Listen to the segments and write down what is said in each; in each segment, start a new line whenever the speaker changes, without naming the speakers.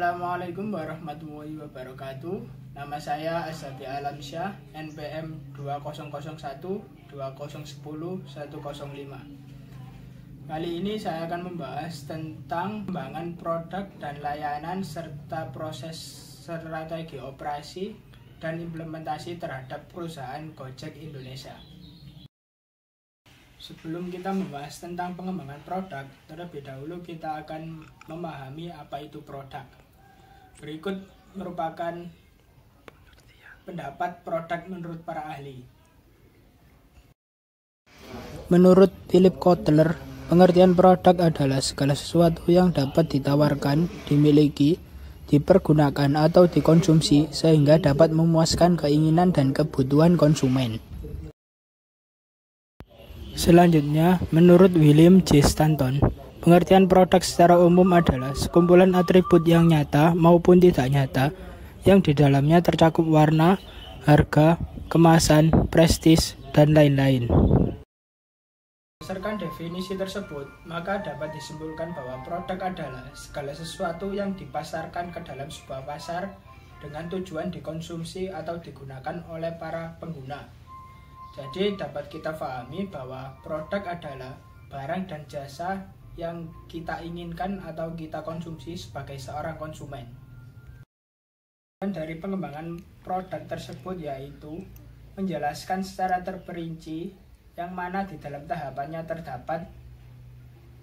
Assalamualaikum warahmatullahi wabarakatuh. Nama saya Azadi Alamsyah, NPM 2001-2010-105. Kali ini saya akan membahas tentang pengembangan produk dan layanan serta proses strategi operasi dan implementasi terhadap perusahaan Gojek Indonesia. Sebelum kita membahas tentang pengembangan produk, terlebih dahulu kita akan memahami apa itu produk. Berikut merupakan pendapat produk menurut para ahli.
Menurut Philip Kotler, pengertian produk adalah segala sesuatu yang dapat ditawarkan, dimiliki, dipergunakan atau dikonsumsi sehingga dapat memuaskan keinginan dan kebutuhan konsumen. Selanjutnya, menurut William J. Stanton, pengertian produk secara umum adalah sekumpulan atribut yang nyata maupun tidak nyata yang di dalamnya tercakup warna, harga, kemasan, prestis, dan lain-lain.
Berdasarkan definisi tersebut, maka dapat disimpulkan bahwa produk adalah segala sesuatu yang dipasarkan ke dalam sebuah pasar dengan tujuan dikonsumsi atau digunakan oleh para pengguna. Jadi dapat kita pahami bahwa produk adalah barang dan jasa yang kita inginkan atau kita konsumsi sebagai seorang konsumen. Dan dari pengembangan produk tersebut yaitu menjelaskan secara terperinci yang mana di dalam tahapannya terdapat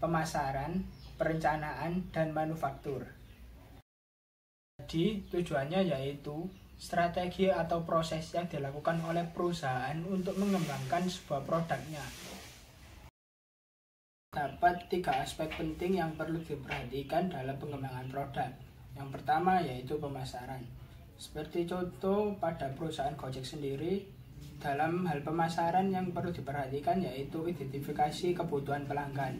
pemasaran, perencanaan, dan manufaktur. Jadi tujuannya yaitu strategi atau proses yang dilakukan oleh perusahaan untuk mengembangkan sebuah produknya. Terdapat 3 aspek penting yang perlu diperhatikan dalam pengembangan produk. Yang pertama yaitu pemasaran. Seperti contoh pada perusahaan Gojek sendiri, dalam hal pemasaran yang perlu diperhatikan yaitu identifikasi kebutuhan pelanggan,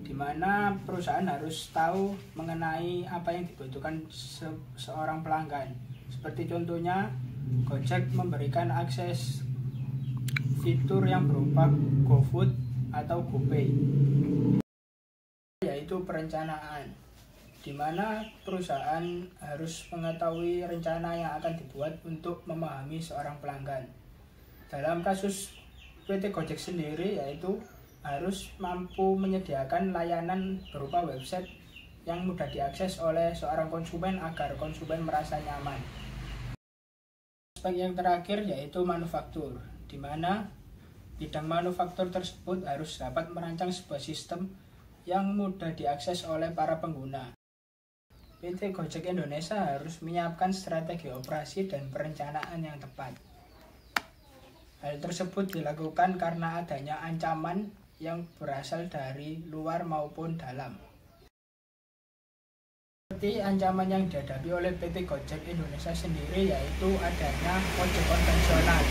di mana perusahaan harus tahu mengenai apa yang dibutuhkan seorang pelanggan. Seperti contohnya, Gojek memberikan akses fitur yang berupa GoFood atau GoPay, yaitu perencanaan, di mana perusahaan harus mengetahui rencana yang akan dibuat untuk memahami seorang pelanggan. Dalam kasus PT Gojek sendiri, yaitu harus mampu menyediakan layanan berupa website yang mudah diakses oleh seorang konsumen agar konsumen merasa nyaman. Aspek yang terakhir yaitu manufaktur, di mana bidang manufaktur tersebut harus dapat merancang sebuah sistem yang mudah diakses oleh para pengguna. PT Gojek Indonesia harus menyiapkan strategi operasi dan perencanaan yang tepat. Hal tersebut dilakukan karena adanya ancaman yang berasal dari luar maupun dalam. Seperti ancaman yang dihadapi oleh PT Gojek Indonesia sendiri yaitu adanya ojek konvensional,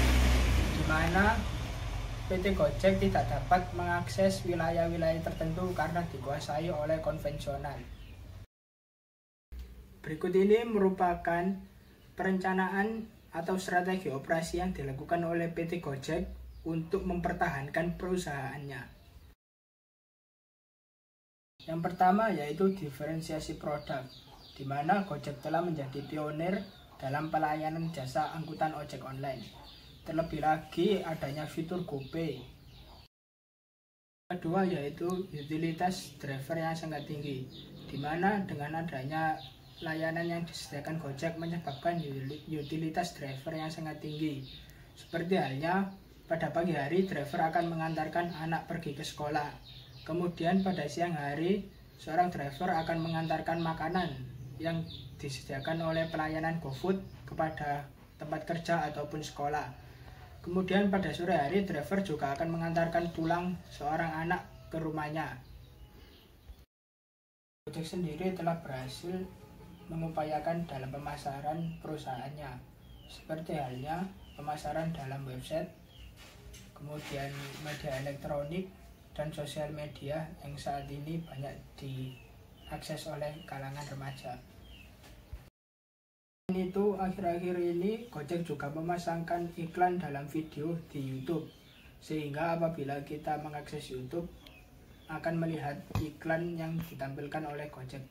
di mana PT Gojek tidak dapat mengakses wilayah-wilayah tertentu karena dikuasai oleh konvensional. Berikut ini merupakan perencanaan atau strategi operasi yang dilakukan oleh PT Gojek untuk mempertahankan perusahaannya. Yang pertama yaitu diferensiasi produk, di mana Gojek telah menjadi pionir dalam pelayanan jasa angkutan ojek online. Terlebih lagi adanya fitur GoPay. Kedua yaitu utilitas driver yang sangat tinggi, di mana dengan adanya layanan yang disediakan Gojek menyebabkan utilitas driver yang sangat tinggi. Seperti halnya pada pagi hari driver akan mengantarkan anak pergi ke sekolah. Kemudian pada siang hari, seorang driver akan mengantarkan makanan yang disediakan oleh pelayanan GoFood kepada tempat kerja ataupun sekolah. Kemudian pada sore hari, driver juga akan mengantarkan pulang seorang anak ke rumahnya. Gojek sendiri telah berhasil mengupayakan dalam pemasaran perusahaannya, seperti halnya pemasaran dalam website, kemudian media elektronik, dan sosial media yang saat ini banyak diakses oleh kalangan remaja. Selain itu, akhir-akhir ini Gojek juga memasangkan iklan dalam video di YouTube, sehingga apabila kita mengakses YouTube akan melihat iklan yang ditampilkan oleh Gojek.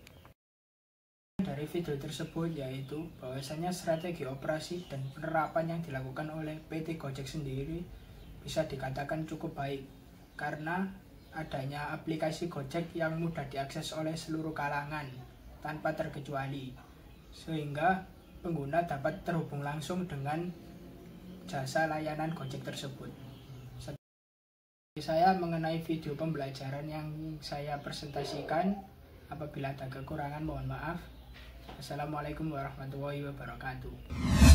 Dari video tersebut yaitu bahwasanya strategi operasi dan penerapan yang dilakukan oleh PT Gojek sendiri bisa dikatakan cukup baik karena adanya aplikasi Gojek yang mudah diakses oleh seluruh kalangan tanpa terkecuali, sehingga pengguna dapat terhubung langsung dengan jasa layanan Gojek tersebut. Saya mengenai video pembelajaran yang saya presentasikan. Apabila ada kekurangan mohon maaf. Assalamualaikum warahmatullahi wabarakatuh.